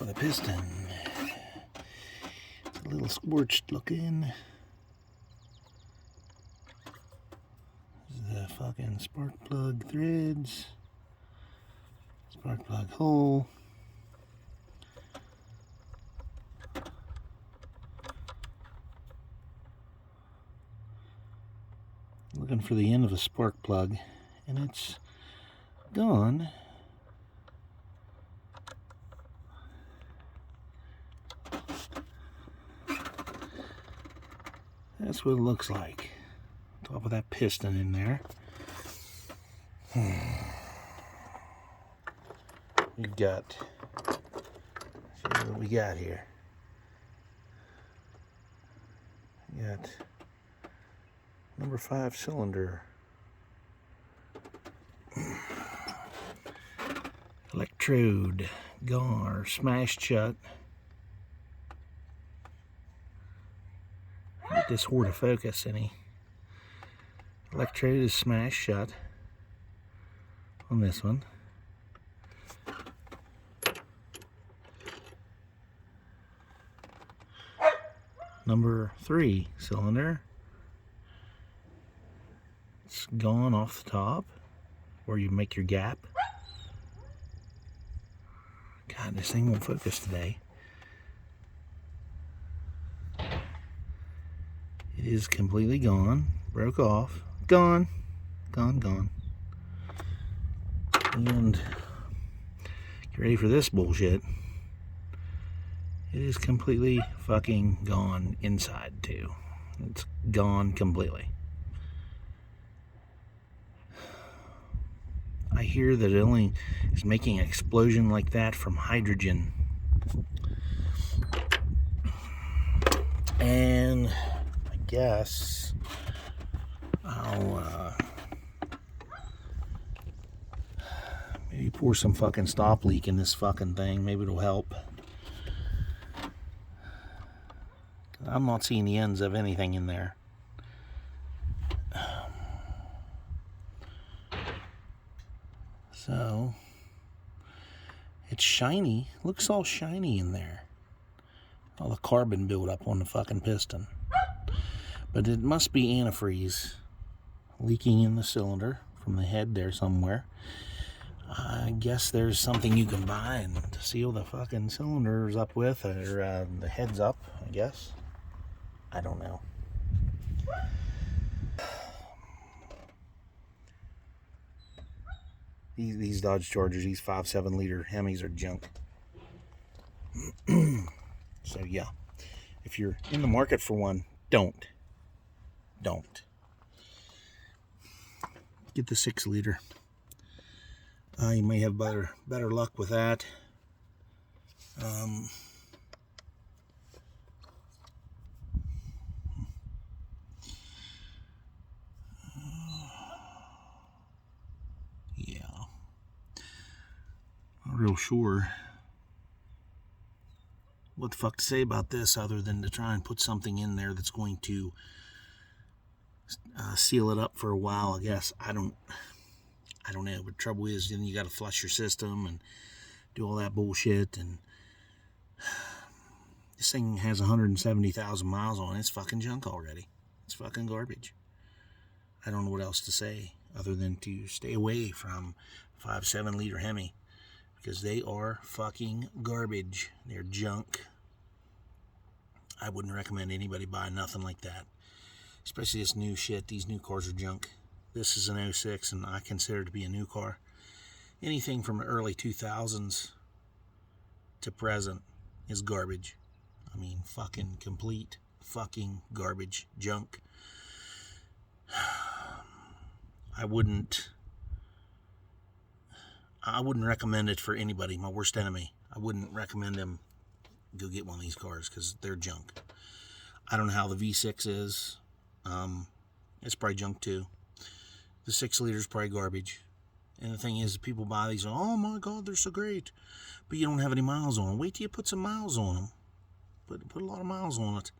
the piston. It's a little scorched looking. This is the fucking spark plug threads. Spark plug hole. Looking for the end of a spark plug, and it's gone. That's what it looks like. Top of that piston in there. We've got, see what we got here. We got number 5 cylinder. Electrode gone or smashed shut. Get this whore to focus any. Electrode is smashed shut on this one. Number 3 cylinder. It's gone off the top where you make your gap. God, this thing won't focus today. It is completely gone. Broke off. Gone. Gone, gone. And get ready for this bullshit. It is completely fucking gone inside too. It's gone completely. I hear that it only is making an explosion like that from hydrogen. And I guess I'll maybe pour some fucking stop leak in this fucking thing. Maybe it'll help. I'm not seeing the ends of anything in there. So, it's shiny. Looks all shiny in there. All the carbon buildup on the fucking piston. But it must be antifreeze leaking in the cylinder from the head there somewhere. I guess there's something you can buy and to seal the fucking cylinders up with, or the heads up, I guess. I don't know. These Dodge Chargers, these 5.7 liter Hemis are junk. So yeah, if you're in the market for one, don't get the 6 liter. You may have better luck with that. Yeah, not real sure what the fuck to say about this other than to try and put something in there that's going to seal it up for a while, I guess. I don't know, but the trouble is then you got to flush your system and do all that bullshit, and this thing has 170,000 miles on it. It's fucking junk already. It's fucking garbage. I don't know what else to say other than to stay away from 5.7 liter Hemi, because they are fucking garbage. They're junk. I wouldn't recommend anybody buy nothing like that, especially this new shit. These new cars are junk. This is an 06, and I consider it to be a new car. Anything from the early 2000s to present is garbage. I mean, fucking complete fucking garbage, junk. I wouldn't recommend it for anybody. My worst enemy. I wouldn't recommend them go get one of these cars because they're junk. I don't know how the V6 is. It's probably junk too. The 6 liter is probably garbage. And the thing is, people buy these, oh my God, they're so great. But you don't have any miles on them. Wait till you put some miles on them. Put a lot of miles on it.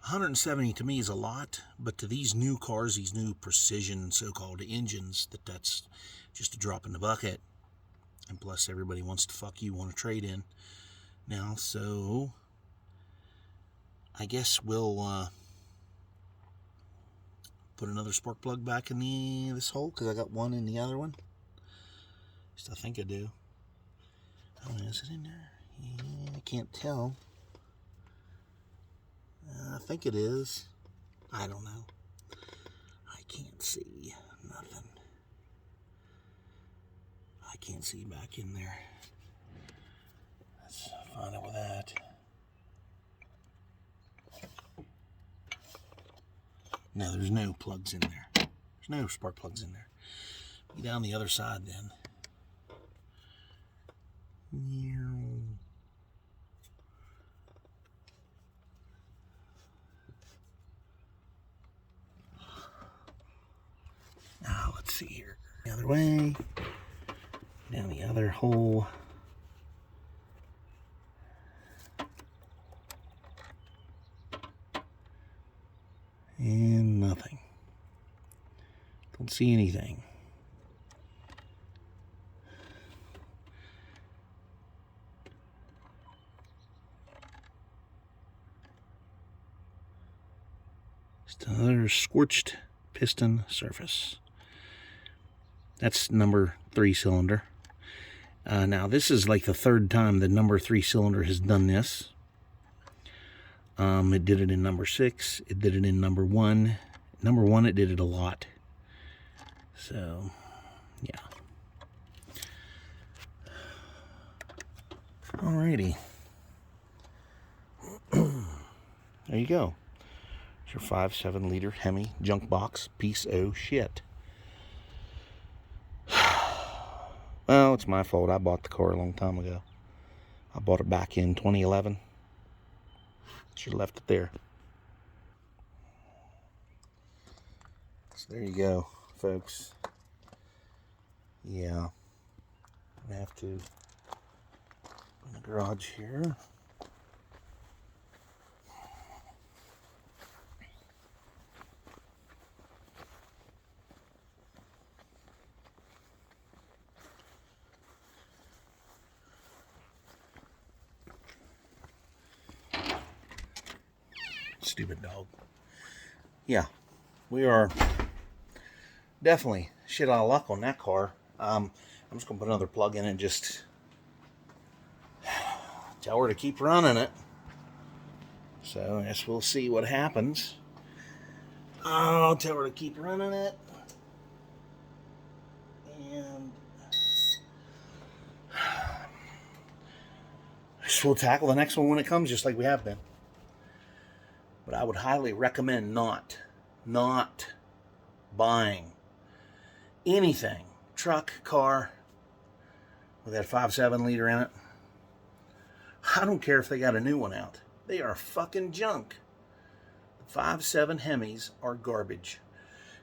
170 to me is a lot, but to these new cars, these new precision so-called engines, that's just a drop in the bucket. And plus, everybody wants to fuck you, want to trade in. Now, so I guess we'll put another spark plug back in this hole, because I got one in the other one. At least I think I do. Oh, is it in there? Yeah, I can't tell. I think it is. I don't know. I can't see nothing. I can't see back in there. Let's find out with that. No, there's no plugs in there. There's no spark plugs in there. Be down the other side then. Now let's see here. The other way. Down the other hole. And nothing. Don't see anything. Just another scorched piston surface. That's number 3 cylinder. Now this is like the 3rd time the number 3 cylinder has done this. It did it in number 6. It did it in number 1. Number 1, it did it a lot. So, yeah. Alrighty. There you go. It's your 5.7 liter Hemi junk box piece of shit. Well, it's my fault. I bought the car a long time ago. I bought it back in 2011. Should have left it there. So there you go, folks. Yeah. I have to in the garage here. Stupid dog. Yeah, we are definitely shit out of luck on that car. I'm just gonna put another plug in and just tell her to keep running it. So I guess we'll see what happens. I'll tell her to keep running it, and we'll tackle the next one when it comes, just like we have been. But I would highly recommend not buying anything, truck, car, with that 5.7 liter in it. I don't care if they got a new one out. They are fucking junk. The 5.7 Hemis are garbage.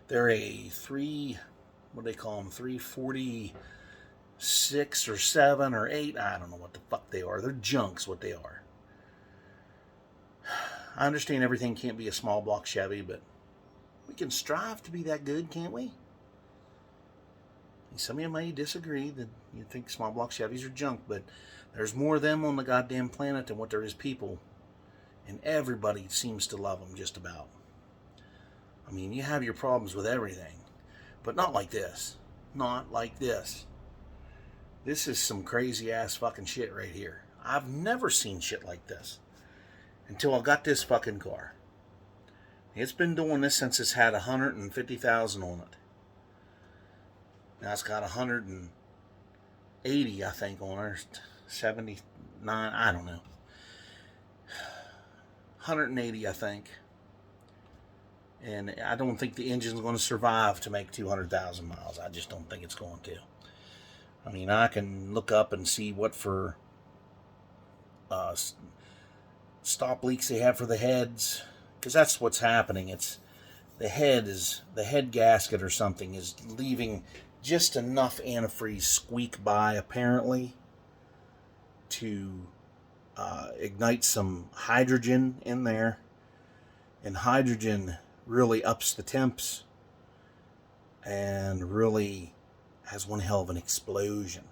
They're a 346 or 7 or 8. I don't know what the fuck they are. They're junks what they are. I understand everything can't be a small block Chevy, but we can strive to be that good, can't we? Some of you may disagree that you think small block Chevys are junk, but there's more of them on the goddamn planet than what there is people. And everybody seems to love them just about. I mean, you have your problems with everything, but not like this. Not like this. This is some crazy ass fucking shit right here. I've never seen shit like this until I got this fucking car. It's been doing this since it's had 150,000 on it. Now it's got 180, I think, on it. 79, I don't know. 180, I think. And I don't think the engine's going to survive to make 200,000 miles. I just don't think it's going to. I mean, I can look up and see what for stop leaks they have for the heads, because that's what's happening. It's the head gasket or something is leaving just enough antifreeze squeak by, apparently, to ignite some hydrogen in there, and hydrogen really ups the temps and really has one hell of an explosion.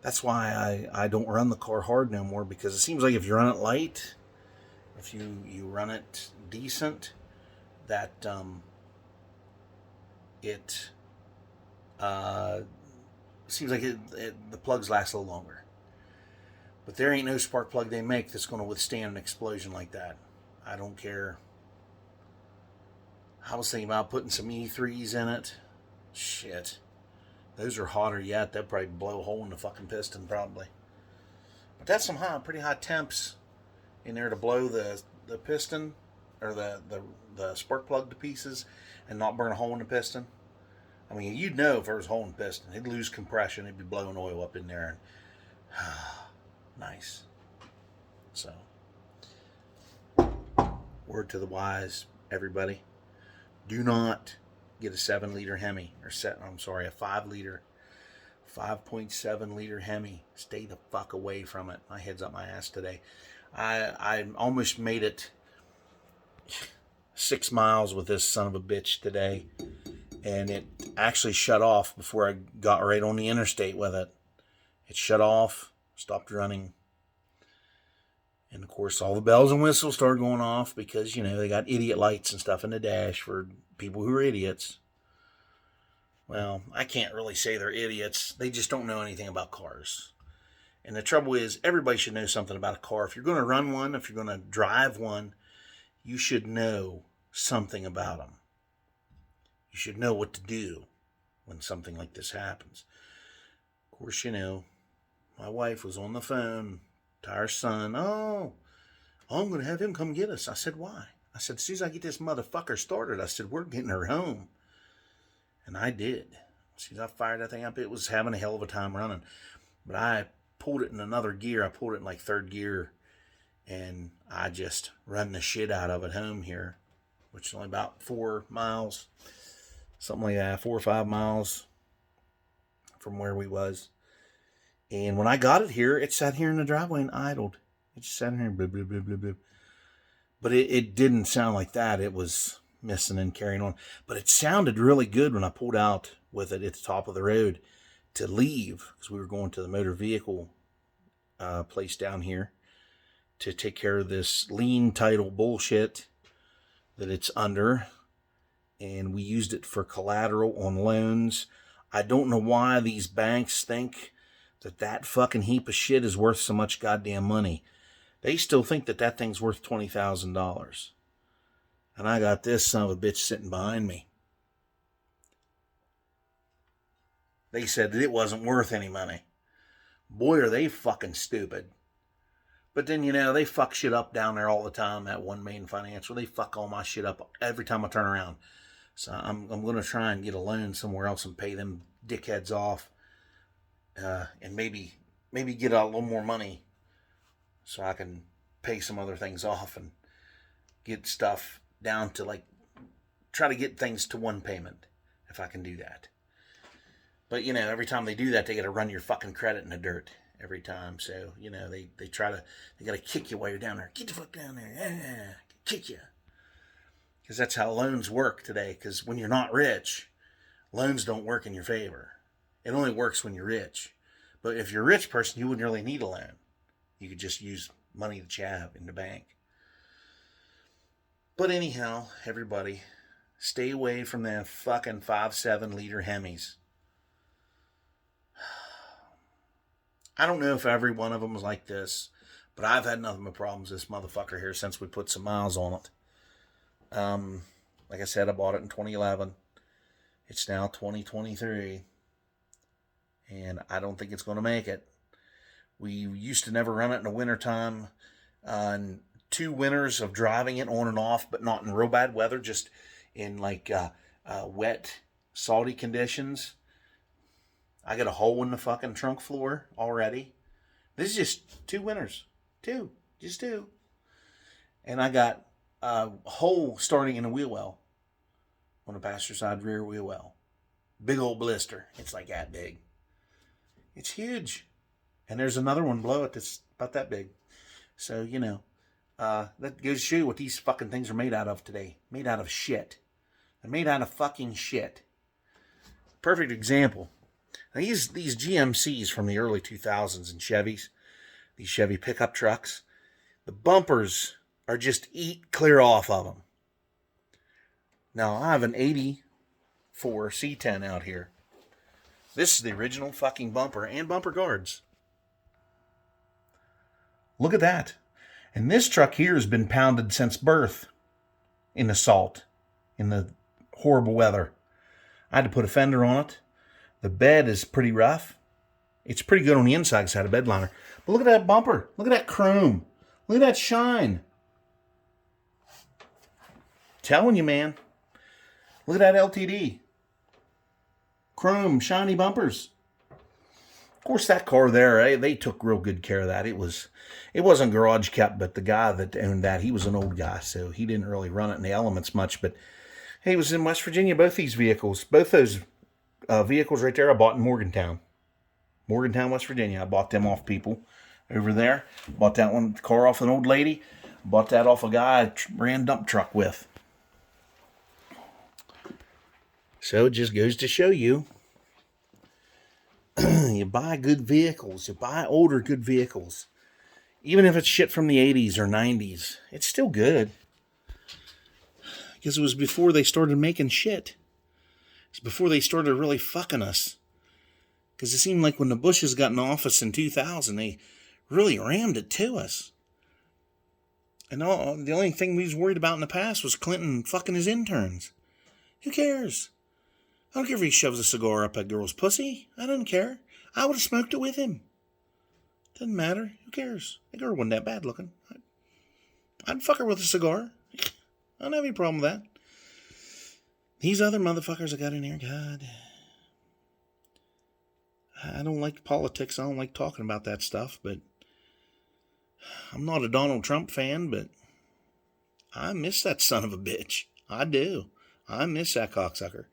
That's why I don't run the car hard no more, because it seems like if you run it light, if you run it decent, that it seems like the plugs last a little longer. But there ain't no spark plug they make that's going to withstand an explosion like that. I don't care. I was thinking about putting some E3s in it. Shit. Those are hotter yet. They'll probably blow a hole in the fucking piston, probably. But that's some pretty high temps in there to blow the piston, or the spark plug to pieces and not burn a hole in the piston. I mean, you'd know if there was a hole in the piston. It'd lose compression. It'd be blowing oil up in there. Nice. So, word to the wise, everybody. Do not get a 7-liter Hemi, or a 5-liter, 5.7 liter Hemi. Stay the fuck away from it. My head's up my ass today. I almost made it 6 miles with this son of a bitch today, and it actually shut off before I got right on the interstate with it. It shut off, stopped running, and of course all the bells and whistles started going off, because they got idiot lights and stuff in the dash for people who are idiots. Well, I can't really say they're idiots. They just don't know anything about cars. And the trouble is, everybody should know something about a car. If you're going to run one, if you're going to drive one, you should know something about them. You should know what to do when something like this happens. Of course, my wife was on the phone to our son. Oh, I'm going to have him come get us. I said, why? I said, as soon as I get this motherfucker started, I said, we're getting her home. And I did. As soon as I fired that thing up, it was having a hell of a time running. But I pulled it in another gear. I pulled it in like third gear. And I just run the shit out of it home here, which is only about 4 miles. Something like that, 4 or 5 miles from where we was. And when I got it here, it sat here in the driveway and idled. It just sat in here and blah, blah, blah, blah, blah. But it didn't sound like that. It was missing and carrying on. But it sounded really good when I pulled out with it at the top of the road to leave, because we were going to the motor vehicle place down here to take care of this lien title bullshit that it's under. And we used it for collateral on loans. I don't know why these banks think that fucking heap of shit is worth so much goddamn money. They still think that thing's worth $20,000. And I got this son of a bitch sitting behind me. They said that it wasn't worth any money. Boy, are they fucking stupid. But then, they fuck shit up down there all the time, that One Main Financial. They fuck all my shit up every time I turn around. So I'm going to try and get a loan somewhere else and pay them dickheads off. And maybe get a little more money so I can pay some other things off and get stuff down to try to get things to one payment, if I can do that. But, every time they do that, they got to run your fucking credit in the dirt every time. So, they got to kick you while you're down there. Get the fuck down there. Kick you. Because that's how loans work today. Because when you're not rich, loans don't work in your favor. It only works when you're rich. But if you're a rich person, you wouldn't really need a loan. You could just use money that you have in the bank. But anyhow, everybody, stay away from them fucking 5.7 liter Hemis. I don't know if every one of them was like this, but I've had nothing but problems with this motherfucker here since we put some miles on it. Like I said, I bought it in 2011. It's now 2023. And I don't think it's going to make it. We used to never run it in the wintertime. 2 winters of driving it on and off, but not in real bad weather, just in wet, salty conditions. I got a hole in the fucking trunk floor already. This is just 2 winters. 2. Just 2. And I got a hole starting in the wheel well. On the passenger side rear wheel well. Big old blister. It's like that big. It's huge. And there's another one below it that's about that big. So, that goes to show you what these fucking things are made out of today. Made out of shit. They're made out of fucking shit. Perfect example. Now these GMCs from the early 2000s and Chevys, these Chevy pickup trucks, the bumpers are just eat clear off of them. Now I have an 84 C10 out here. This is the original fucking bumper and bumper guards. Look at that. And this truck here has been pounded since birth in the salt, in the horrible weather. I had to put a fender on it. The bed is pretty rough. It's pretty good on the inside because I had a bed liner. But look at that bumper. Look at that chrome. Look at that shine. Telling you, man. Look at that LTD. Chrome, shiny bumpers. Of course, that car there, they took real good care of that. It wasn't garage kept, but the guy that owned that, he was an old guy, so he didn't really run it in the elements much. But hey, he was in West Virginia, both these vehicles. Both those vehicles right there I bought in Morgantown, West Virginia. I bought them off people over there. Bought that one car off an old lady. Bought that off a guy I ran dump truck with. So it just goes to show you, you buy good vehicles, you buy older good vehicles. Even if it's shit from the 80s or 90s, it's still good. Because it was before they started making shit. It's before they started really fucking us. Because it seemed like when the Bushes got in office in 2000, they really rammed it to us. And the only thing we was worried about in the past was Clinton fucking his interns. Who cares? I don't care if he shoves a cigar up a girl's pussy. I don't care. I would have smoked it with him. Doesn't matter. Who cares? The girl wasn't that bad looking. I'd fuck her with a cigar. I don't have any problem with that. These other motherfuckers I got in here, God. I don't like politics. I don't like talking about that stuff, but I'm not a Donald Trump fan, but I miss that son of a bitch. I do. I miss that cocksucker.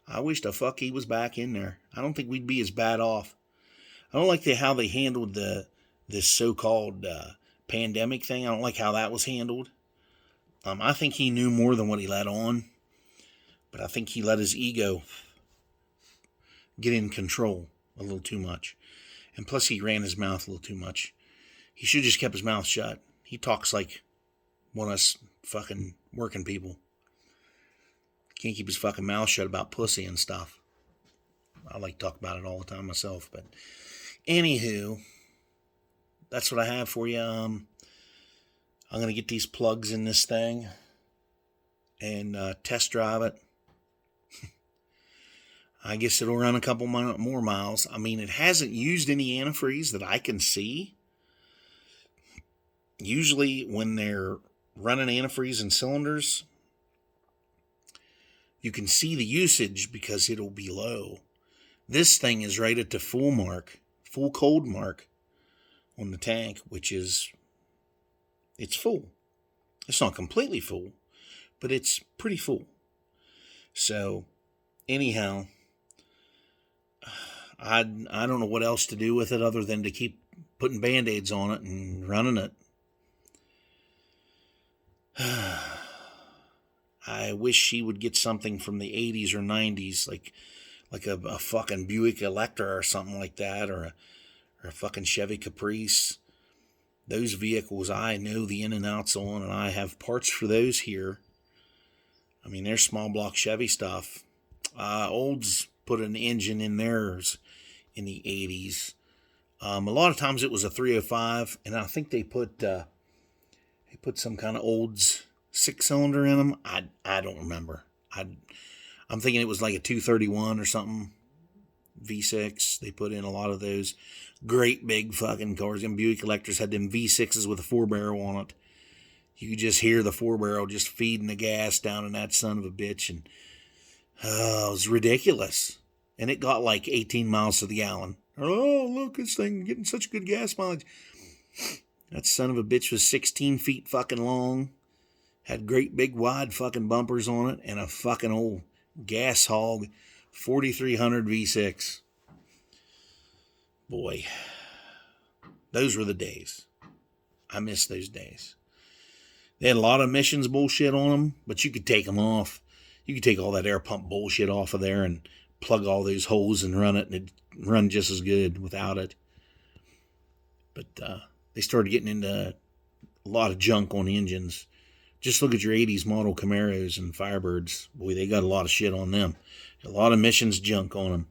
I wish the fuck he was back in there. I don't think we'd be as bad off. I don't like how they handled this so-called pandemic thing. I don't like how that was handled. I think he knew more than what he let on. But I think he let his ego get in control a little too much. And plus he ran his mouth a little too much. He should have just kept his mouth shut. He talks like one of us fucking working people. Can't keep his fucking mouth shut about pussy and stuff. I like to talk about it all the time myself. But anywho, that's what I have for you. I'm going to get these plugs in this thing and test drive it. I guess it'll run a couple more miles. I mean, it hasn't used any antifreeze that I can see. Usually when they're running antifreeze in cylinders, you can see the usage because it'll be low. This thing is right at the full cold mark on the tank, which is, it's full. It's not completely full, but it's pretty full. So, anyhow, I don't know what else to do with it other than to keep putting Band-Aids on it and running it. I wish she would get something from the 80s or 90s, like a fucking Buick Electra or something like that, or a fucking Chevy Caprice. Those vehicles I know the in and outs on, and I have parts for those here. I mean, they're small block Chevy stuff. Olds put an engine in theirs in the 80s. A lot of times it was a 305, and I think they put some kind of Olds 6-cylinder in them. I don't remember. I'm thinking it was like a 231 or something. V6. They put in a lot of those great big fucking cars. And Buick Electras had them V6s with a 4-barrel on it. You could just hear the 4-barrel just feeding the gas down in that son of a bitch. And it was ridiculous. And it got like 18 miles to the gallon. Oh, look, this thing getting such good gas mileage. That son of a bitch was 16 feet fucking long. Had great big wide fucking bumpers on it. And a fucking old gas hog 4300 V6. Boy, those were the days. I miss those days. They had a lot of emissions bullshit on them, but you could take them off. You could take all that air pump bullshit off of there and plug all those holes and run it, and it'd run just as good without it. But they started getting into a lot of junk on engines. Just look at your 80s model Camaros and Firebirds. Boy, they got a lot of shit on them. A lot of emissions junk on them.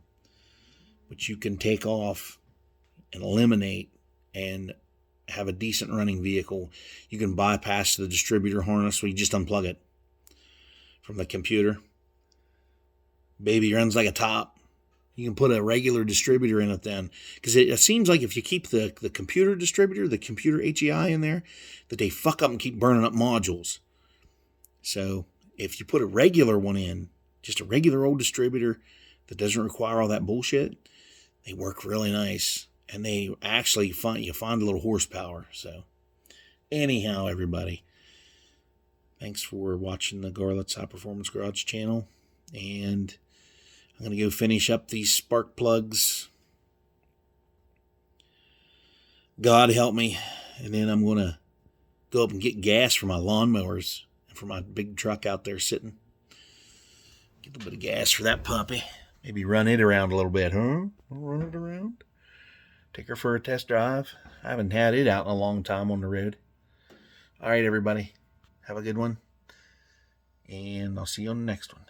But you can take off and eliminate and have a decent running vehicle. You can bypass the distributor harness where you just unplug it from the computer. Baby runs like a top. You can put a regular distributor in it then. Because it seems like if you keep the computer distributor, the computer HEI in there, that they fuck up and keep burning up modules. So if you put a regular one in, just a regular old distributor that doesn't require all that bullshit, they work really nice. And they actually you find a little horsepower. So anyhow, everybody, thanks for watching the Garlet's High Performance Garage channel. And I'm going to go finish up these spark plugs. God help me. And then I'm going to go up and get gas for my lawnmowers and for my big truck out there sitting. Get a little bit of gas for that puppy. Maybe run it around a little bit, huh? Run it around. Take her for a test drive. I haven't had it out in a long time on the road. All right, everybody. Have a good one. And I'll see you on the next one.